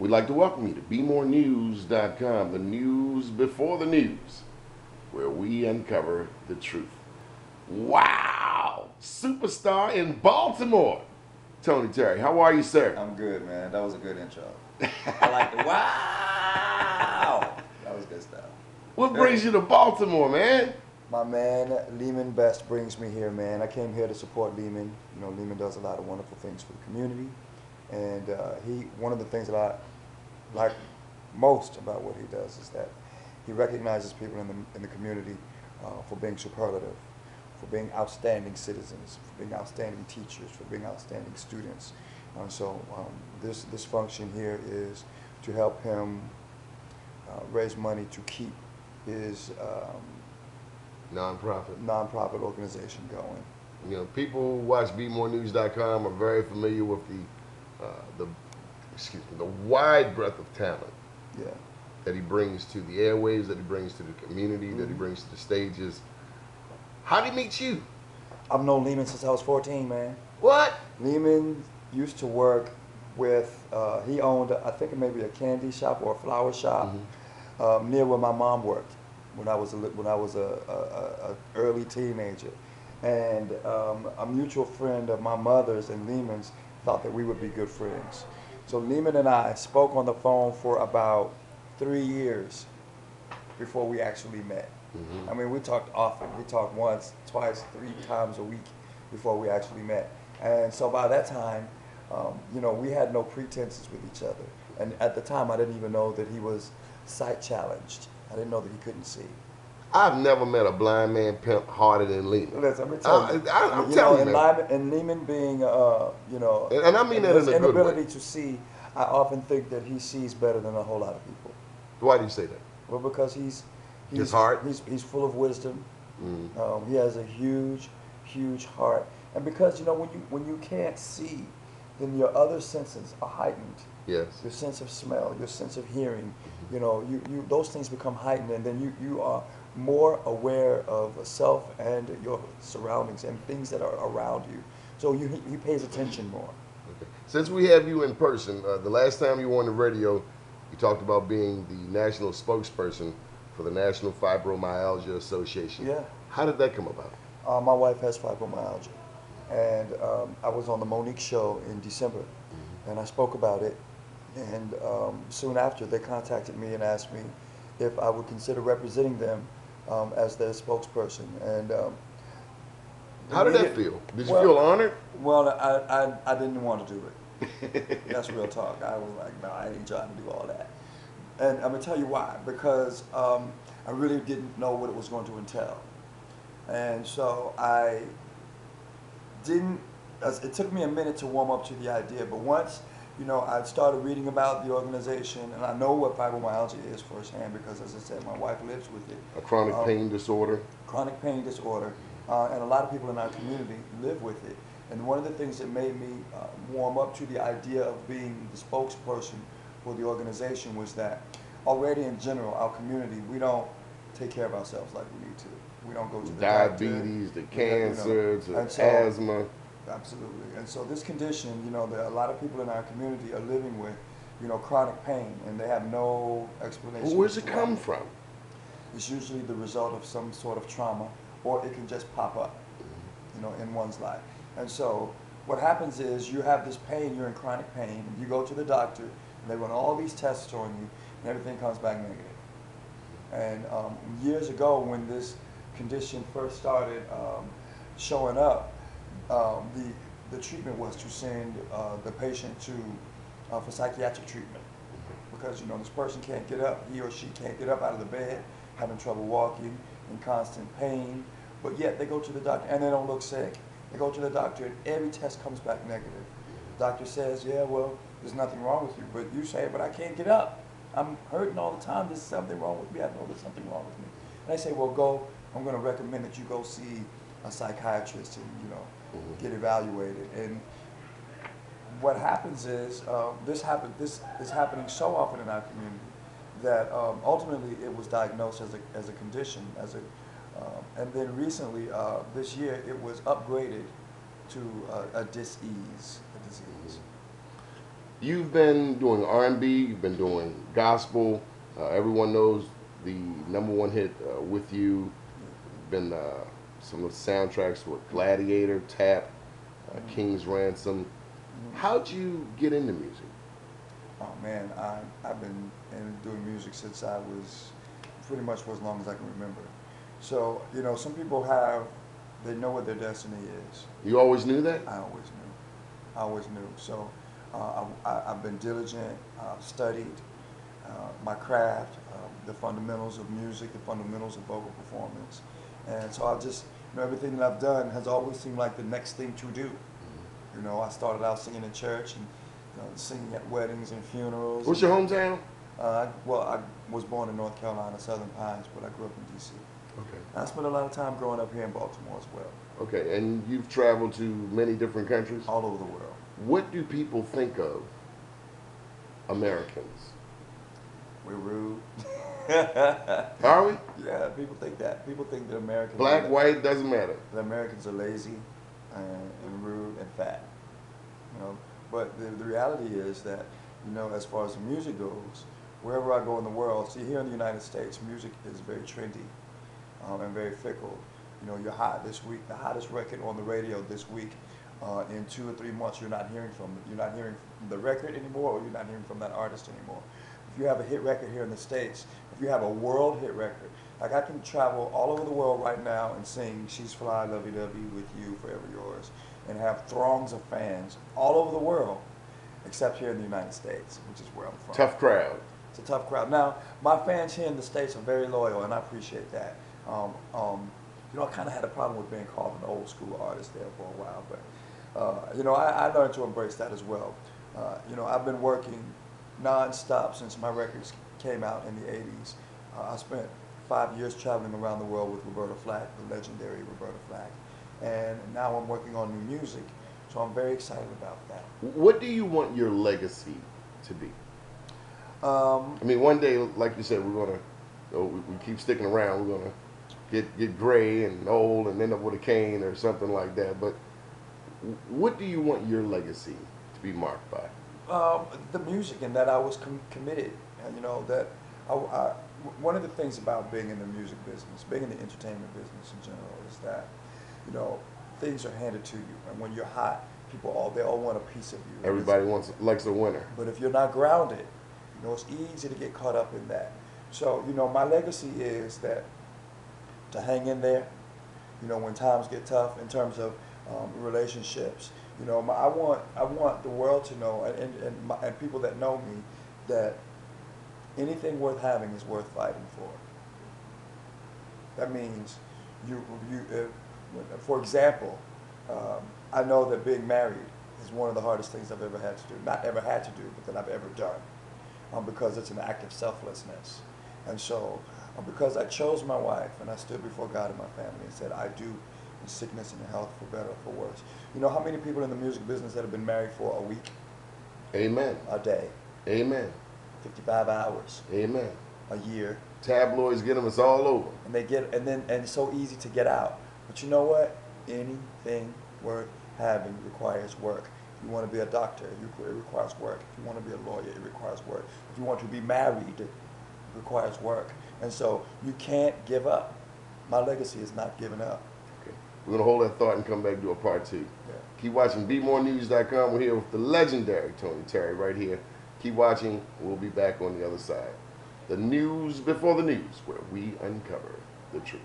We'd like to welcome you to BeMoreNews.com, the news before the news, where we uncover the truth. Wow! Superstar in Baltimore. Tony Terry, how are you, sir? I'm good, man. That was a good intro. I like the wow. That was good stuff. What brings you to Baltimore, man? My man, Leamon Best brings me here, man. I came here to support Leamon. You know, Leamon does a lot of wonderful things for the community. And one of the things that I like most about what he does is that he recognizes people in the community for being superlative, for being outstanding citizens, for being outstanding teachers, for being outstanding students. This function here is to help him raise money to keep his nonprofit organization going. You know, people who watch BeMoreNews.com are very familiar with the wide breadth of talent that he brings to the airwaves, that he brings to the community, that he brings to the stages. How did he meet you? I've known Leamon since I was 14, man. What? Leamon used to work with, he owned, I think maybe a candy shop or a flower shop near where my mom worked when I was a early teenager. And a mutual friend of my mother's and Leamon's thought that we would be good friends. So Leamon and I spoke on the phone for about 3 years before we actually met. I mean, we talked often. We talked once, twice, 3 times a week before we actually met. And so by that time, you know, we had no pretenses with each other. And at the time, I didn't even know that he was sight challenged. I didn't know that he couldn't see. I've never met a blind man pimp harder than Leamon. Listen, I'm telling you. I'm telling you, man. And Leamon being, you know, and I mean that in a good way. Inability to see, I often think that he sees better than a whole lot of people. Why do you say that? Well, because he's his heart. He's full of wisdom. He has a huge heart, and because you know when you can't see, then your other senses are heightened. Yes. Your sense of smell, your sense of hearing, you know, those things become heightened, and then you are more aware of self and your surroundings and things that are around you. So he pays attention more. Okay. Since we have you in person, the last time you were on the radio, you talked about being the national spokesperson for the National Fibromyalgia Association. Yeah. How did that come about? My wife has fibromyalgia, and I was on the Monique show in December, and I spoke about it, and soon after they contacted me and asked me if I would consider representing them as their spokesperson. And how did that feel? Did you feel honored? Well, I didn't want to do it. That's real talk. I was like, no, I ain't trying to do all that. And I'm gonna tell you why. Because I really didn't know what it was going to entail, and so I didn't. It took me a minute to warm up to the idea, but once you know I started reading about the organization, and I know what fibromyalgia is firsthand because, as I said, my wife lives with it. A chronic pain disorder. Chronic pain disorder, and a lot of people in our community live with it. And one of the things that made me warm up to the idea of being the spokesperson for the organization was that already in general, our community, we don't take care of ourselves like we need to. We don't go to the diabetes, doctor, the cancer, you know, the asthma. Absolutely. And so this condition, you know, there are a lot of people in our community are living with, you know, chronic pain, and they have no explanation. Well, where's it come from? It's usually the result of some sort of trauma, or it can just pop up, you know, in one's life. And so what happens is you have this pain, you're in chronic pain, you go to the doctor, and they run all these tests on you, and everything comes back negative. And years ago, when this condition first started showing up, the treatment was to send the patient to for psychiatric treatment, because you know this person can't get up, he or she can't get up out of the bed, having trouble walking, in constant pain, but yet they go to the doctor and they don't look sick. They go to the doctor and every test comes back negative. The doctor says, yeah, well, there's nothing wrong with you, but you say, but I can't get up. I'm hurting all the time. There's something wrong with me. I know there's something wrong with me. And I say, well, go. I'm going to recommend that you go see a psychiatrist and you know get evaluated. And what happens is this is happening so often in our community that ultimately it was diagnosed as a condition, and then recently this year it was upgraded to a disease. You've been doing R&B, you've been doing gospel. Everyone knows the '1 hit "With You." Been some of the soundtracks with Gladiator, Tap, King's Ransom. How'd you get into music? Oh man, I've been doing music since I was pretty much for as long as I can remember. So, you know, some people they know what their destiny is. You always knew that? I always knew. I always knew. So I've been diligent, studied my craft, the fundamentals of music, the fundamentals of vocal performance. And so I've just, you know, everything that I've done has always seemed like the next thing to do. You know, I started out singing in church and singing at weddings and funerals. What's your hometown? Well, I was born in North Carolina, Southern Pines, but I grew up in D.C. Okay. I spent a lot of time growing up here in Baltimore as well. Okay, and you've traveled to many different countries? All over the world. What do people think of Americans? We're rude. Are we? Yeah, people think that. People think that Americans Black, white, doesn't matter. The Americans are lazy and rude and fat. You know, but the reality is that, you know, as far as the music goes, wherever I go in the world, see, here in the United States, music is very trendy and very fickle. You know, you're hot this week, the hottest record on the radio this week. In 2 or 3 months, you're not hearing from the record anymore, or you're not hearing from that artist anymore. If you have a hit record here in the States, if you have a world hit record, like I can travel all over the world right now and sing "She's Fly, Lovey Dovey, With You, Forever Yours," and have throngs of fans all over the world, except here in the United States, which is where I'm from. Tough crowd. It's a tough crowd. Now, my fans here in the States are very loyal, and I appreciate that. You know, I kind of had a problem with being called an old school artist there for a while, but you know, I learned to embrace that as well. You know, I've been working non-stop since my records came out in the 80s. I spent 5 years traveling around the world with Roberta Flack, the legendary Roberta Flack, and now I'm working on new music, so I'm very excited about that. What do you want your legacy to be? I mean, one day, like you said, we're gonna, we keep sticking around. We're gonna get gray and old and end up with a cane or something like that. But what do you want your legacy to be marked by? The music, and that I was committed. And you know that one of the things about being in the music business, being in the entertainment business in general, is that, you know, things are handed to you, and when you're hot, they all want a piece of you. Everybody likes a winner. But if you're not grounded, you know, it's easy to get caught up in that. So, you know, my legacy is that to hang in there, you know, when times get tough in terms of relationships. You know, I want the world to know, and people that know me, that anything worth having is worth fighting for. That means for example, I know that being married is one of the hardest things I've ever had to do. Not ever had to do, but that I've ever done, because it's an act of selflessness. And so, because I chose my wife and I stood before God and my family and said, I do, in sickness and in health, for better or for worse. You know how many people in the music business that have been married for a week? Amen. A day. Amen. 55 hours. Amen. A year. Tabloids get them, it's all over. And it's so easy to get out. But you know what? Anything worth having requires work. If you want to be a doctor, it requires work. If you want to be a lawyer, it requires work. If you want to be married, it requires work. And so you can't give up. My legacy is not giving up. Okay. We're going to hold that thought and come back and do a part 2. Yeah. Keep watching BeMoreNews.com. We're here with the legendary Tony Terry right here. Keep watching. We'll be back on the other side. The news before the news, where we uncover the truth.